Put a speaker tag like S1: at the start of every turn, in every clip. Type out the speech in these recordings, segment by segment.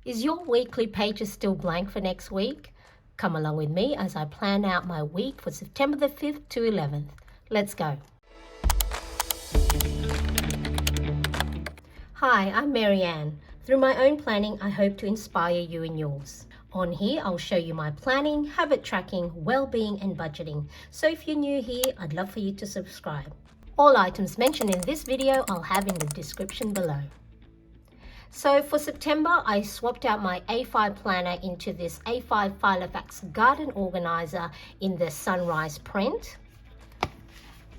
S1: Is your weekly pages still blank for next week? Come along with me as I plan out my week for September the 5th to 11th. Let's go. Hi, I'm Mariane. Through my own planning, I hope to inspire you in yours. On here, I'll show you my planning, habit tracking, well-being and budgeting. So if you're new here, I'd love for you to subscribe. All items mentioned in this video I'll have in the description below. So for September, I swapped out my A5 planner into this A5 Filofax garden organizer in the sunrise print.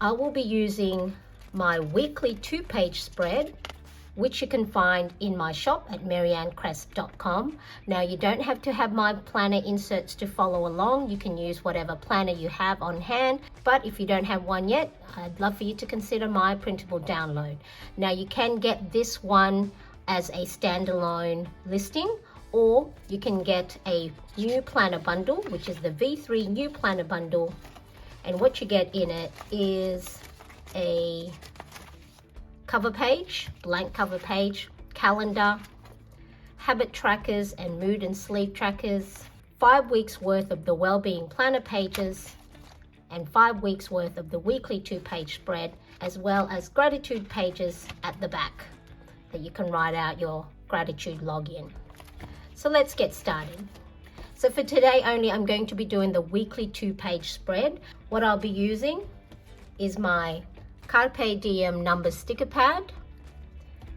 S1: I will be using my weekly 2-page spread, which you can find in my shop at mariannecresp.com. Now, you don't have to have my planner inserts to follow along. You can use whatever planner you have on hand, but if you don't have one yet, I'd love for you to consider my printable download. Now, you can get this one as a standalone listing, or you can get a new planner bundle, which is the V3 new planner bundle. And what you get in it is a cover page, blank cover page, calendar, habit trackers and mood and sleep trackers, 5 weeks worth of the wellbeing planner pages, and 5 weeks worth of the weekly 2-page spread, as well as gratitude pages at the back that you can write out your gratitude login. So let's get started. So for today only, I'm going to be doing the weekly 2-page spread. What I'll be using is my Carpe Diem number sticker pad,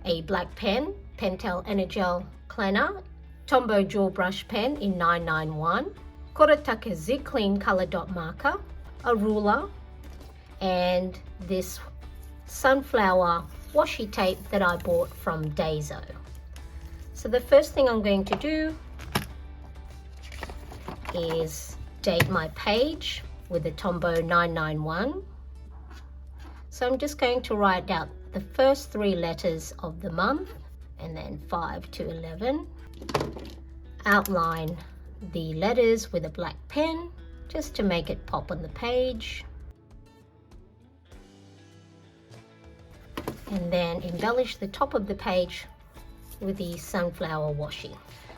S1: a black pen, Pentel Energel Cleaner, Tombow Jewel brush pen in 991, Kuretake Z Clean color dot marker, a ruler, and this sunflower washi tape that I bought from Daiso. So the first thing I'm going to do is date my page with the Tombow 991. So I'm just going to write out the first 3 letters of the month and then 5 to 11. Outline the letters with a black pen just to make it pop on the page. And then embellish the top of the page with the sunflower washi.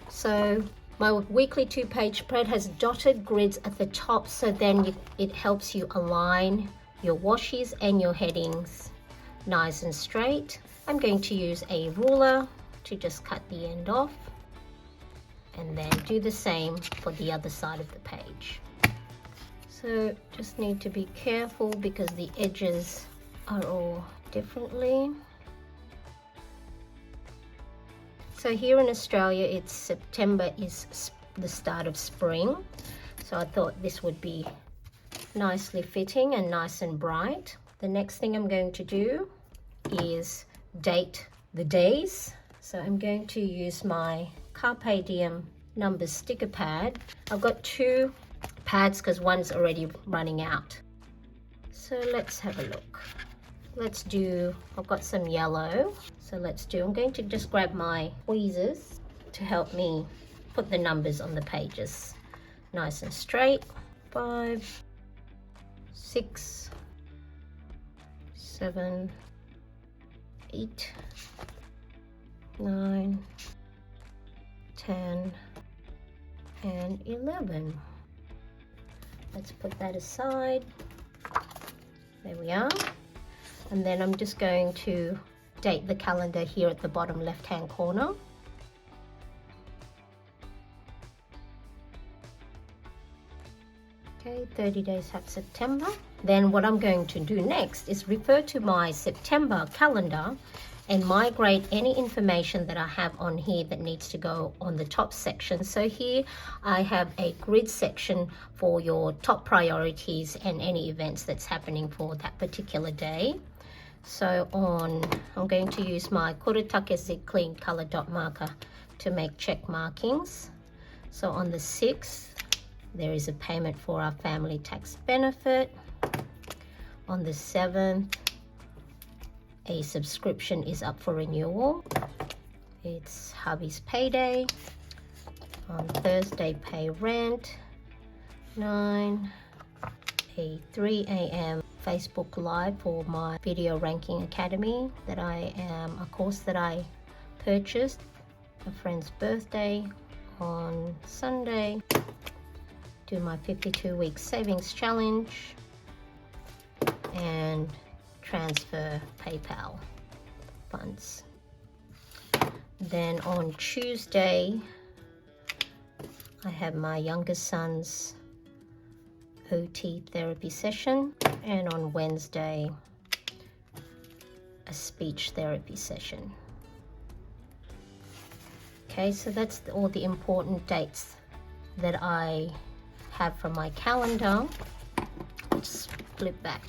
S1: So my weekly 2-page spread has dotted grids at the top, so then it helps you align your washes and your headings nice and straight. I'm going to use a ruler to just cut the end off, and then do the same for the other side of the page. So just need to be careful because the edges are all differently. So here in Australia, it's September is the start of spring, so I thought this would be nicely fitting and nice and bright. The next thing I'm going to do is date the days. So I'm going to use my Carpe Diem numbers sticker pad. I've got 2 pads because one's already running out. So let's have a look. Let's do, I've got some yellow. So I'm going to just grab my tweezers to help me put the numbers on the pages nice and straight. 5, 6, 7, 8, 9, 10, and 11. Let's put that aside. There we are. And then I'm just going to date the calendar here at the bottom left-hand corner. Okay, 30 days at September. Then what I'm going to do next is refer to my September calendar and migrate any information that I have on here that needs to go on the top section. So here I have a grid section for your top priorities and any events that's happening for that particular day. So I'm going to use my Kuretake Z Clean color dot marker to make check markings. So on the 6th, there is a payment for our family tax benefit. On the 7th, a subscription is up for renewal. It's hubby's payday. On Thursday, pay rent. 9, a 3 a.m. Facebook Live for my Video Ranking Academy a course that I purchased. a friend's birthday on Sunday, do my 52-week savings challenge, and transfer PayPal funds. Then on Tuesday, I have my youngest son's OT therapy session, and on Wednesday, a speech therapy session. Okay, so that's all the important dates that I have from my calendar. Let's flip back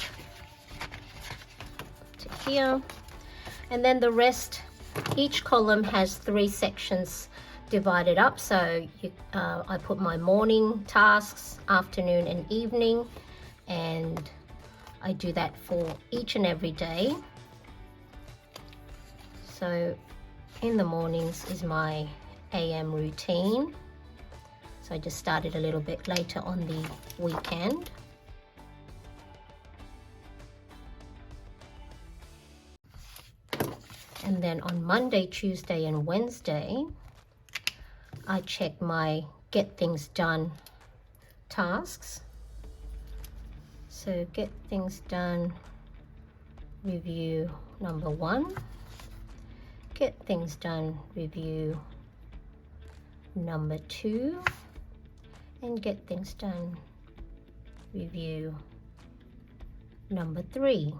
S1: to here. And then the rest, each column has 3 sections divided up. So I put my morning tasks, afternoon and evening, and I do that for each and every day. So in the mornings is my AM routine. So I just started a little bit later on the weekend. And then on Monday, Tuesday and Wednesday, I check my get things done tasks. So get things done review number 1, get things done review number 2, and get things done review number 3.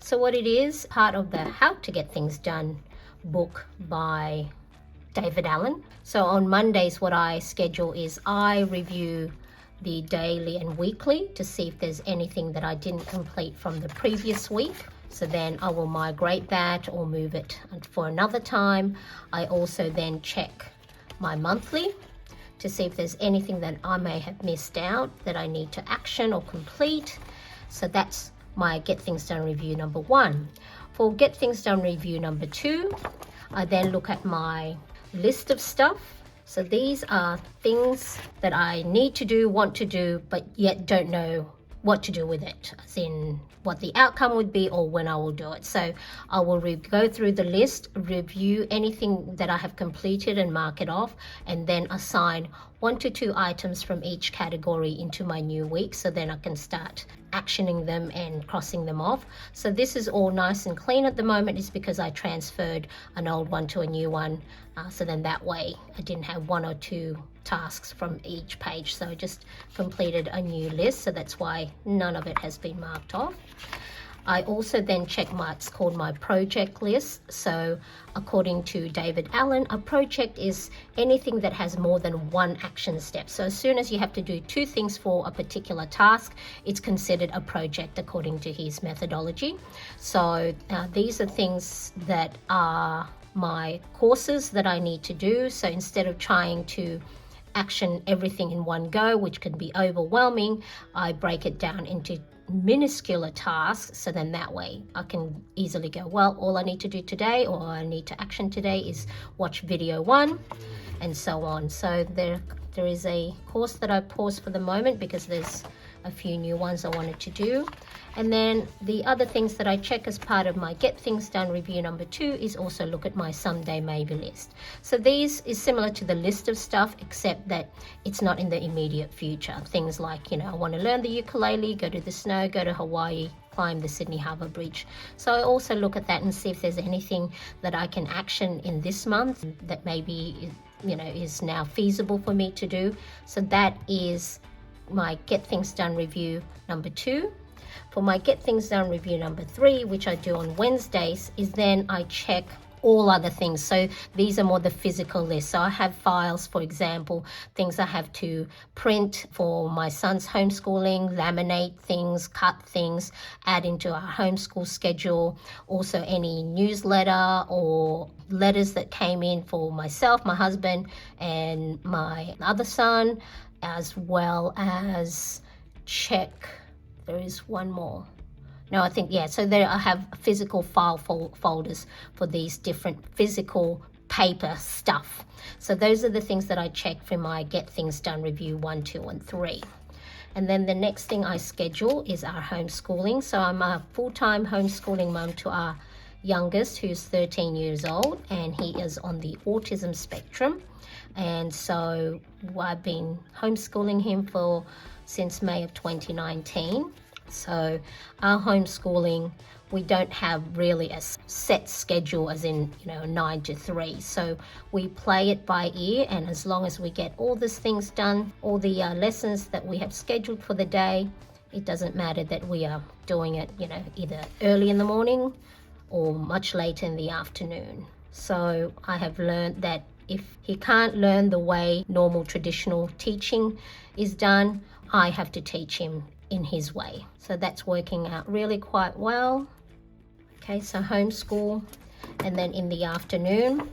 S1: So what it is, part of the How to Get Things Done book by David Allen. So on Mondays, what I schedule is I review the daily and weekly to see if there's anything that I didn't complete from the previous week. So then I will migrate that or move it for another time. I also then check my monthly to see if there's anything that I may have missed out that I need to action or complete. So that's my Get Things Done review number 1. For Get Things Done review number 2, I then look at my list of stuff. So these are things that I need to do, want to do, but yet don't know what to do with it, as in what the outcome would be or when I will do it. So I will go through the list, review anything that I have completed and mark it off, and then assign 1 to 2 items from each category into my new week, so then I can start actioning them and crossing them off. So this is all nice and clean at the moment, is because I transferred an old one to a new one. So then that way I didn't have 1 or 2 tasks from each page. So I just completed a new list. So that's why none of it has been marked off. I also then check what's called my project list. So according to David Allen, a project is anything that has more than 1 action step. So as soon as you have to do 2 things for a particular task, it's considered a project according to his methodology. So these are things that are my courses that I need to do. So instead of trying to action everything in one go, which can be overwhelming, I break it down into minuscule tasks, so then that way I can easily go, well, all I need to do today, or I need to action today, is watch video 1, and so on. So there is a course that I paused for the moment because there's a few new ones I wanted to do. And then the other things that I check as part of my Get Things Done review number 2 is also look at my someday maybe list. So these is similar to the list of stuff, except that it's not in the immediate future. Things like, you know, I want to learn the ukulele, go to the snow, go to Hawaii, climb the Sydney Harbour Bridge. So I also look at that and see if there's anything that I can action in this month that maybe, you know, is now feasible for me to do. So that is my Get Things Done review number 2. For my Get Things Done review number 3, which I do on Wednesdays, is then I check all other things. So these are more the physical list. So I have files, for example, things I have to print for my son's homeschooling, laminate things, cut things, add into our homeschool schedule. Also any newsletter or letters that came in for myself, my husband, and my other son, as well as check, there is one more. No, I think, yeah, so there I have physical file folders for these different physical paper stuff. So those are the things that I check for my Get Things Done review 1, 2, and 3. And then the next thing I schedule is our homeschooling. So I'm a full-time homeschooling mum to our youngest, who's 13 years old, and he is on the autism spectrum. And so I've been homeschooling him since May of 2019. So our homeschooling, we don't have really a set schedule as in, 9 to 3. So we play it by ear, and as long as we get all these things done, all the lessons that we have scheduled for the day, it doesn't matter that we are doing it, either early in the morning or much later in the afternoon. So I have learned that if he can't learn the way normal traditional teaching is done, I have to teach him in his way. So that's working out really quite well. Okay, so homeschool, and then in the afternoon,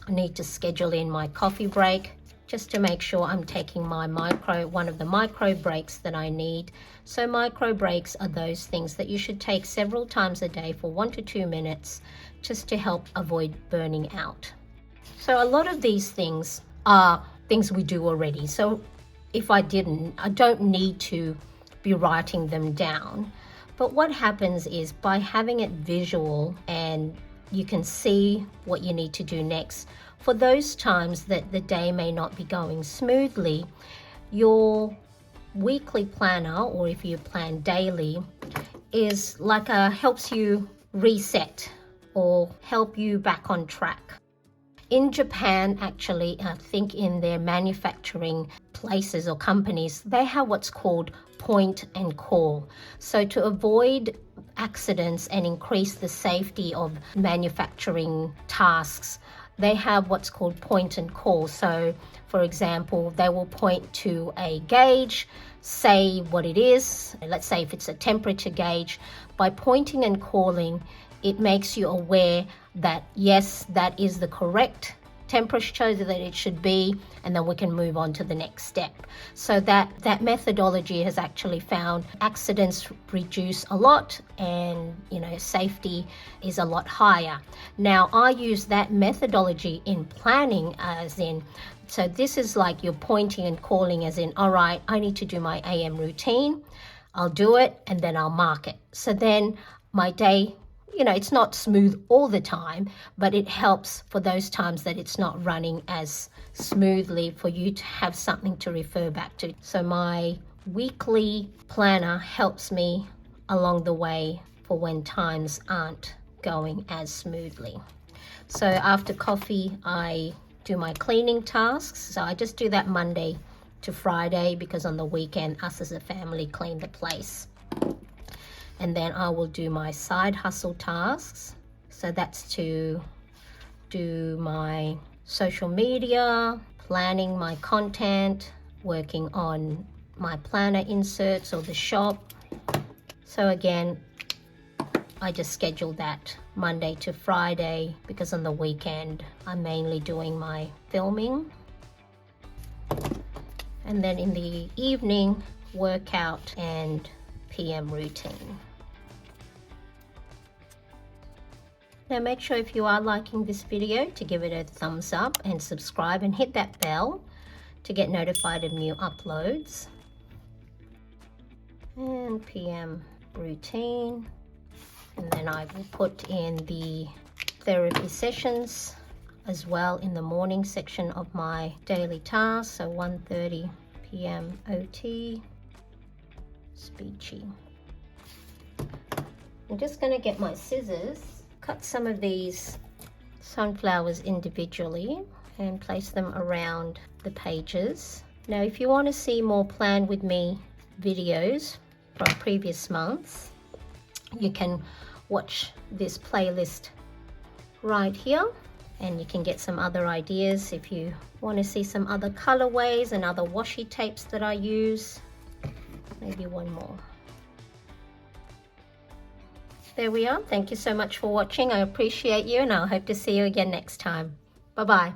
S1: I need to schedule in my coffee break just to make sure I'm taking my one of the micro breaks that I need. So micro breaks are those things that you should take several times a day for 1 to 2 minutes just to help avoid burning out. So a lot of these things are things we do already. So if I don't need to be writing them down. But what happens is by having it visual and you can see what you need to do next, for those times that the day may not be going smoothly, your weekly planner, or if you plan daily, is like helps you reset or help you back on track. In Japan, actually, I think in their manufacturing places or companies, they have what's called point and call. So to avoid accidents and increase the safety of manufacturing tasks, they have what's called point and call. So for example, they will point to a gauge, say what it is. Let's say if it's a temperature gauge, by pointing and calling, it makes you aware that yes, that is the correct temperature that it should be, and then we can move on to the next step. So that methodology has actually found accidents reduce a lot, and safety is a lot higher. Now I use that methodology in planning, as in, so this is like you're pointing and calling, as in, all right, I need to do my AM routine, I'll do it, and then I'll mark it. So then my day, it's not smooth all the time, but it helps for those times that it's not running as smoothly, for you to have something to refer back to. So my weekly planner helps me along the way for when times aren't going as smoothly. So after coffee, I do my cleaning tasks. So I just do that Monday to Friday, because on the weekend, us as a family clean the place. And then I will do my side hustle tasks. So that's to do my social media, planning my content, working on my planner inserts or the shop. So again, I just schedule that Monday to Friday, because on the weekend, I'm mainly doing my filming. And then in the evening, workout and PM routine. Now make sure if you are liking this video to give it a thumbs up and subscribe and hit that bell to get notified of new uploads. And PM routine. And then I will put in the therapy sessions as well in the morning section of my daily tasks. So 1:30 PM OT, speechy. I'm just going to get my scissors, cut some of these sunflowers individually and place them around the pages. Now if you want to see more Plan With Me videos from previous months, you can watch this playlist right here, and you can get some other ideas if you want to see some other colorways and other washi tapes that I use. Maybe one more. There we are. Thank you so much for watching. I appreciate you, and I hope to see you again next time. Bye-bye.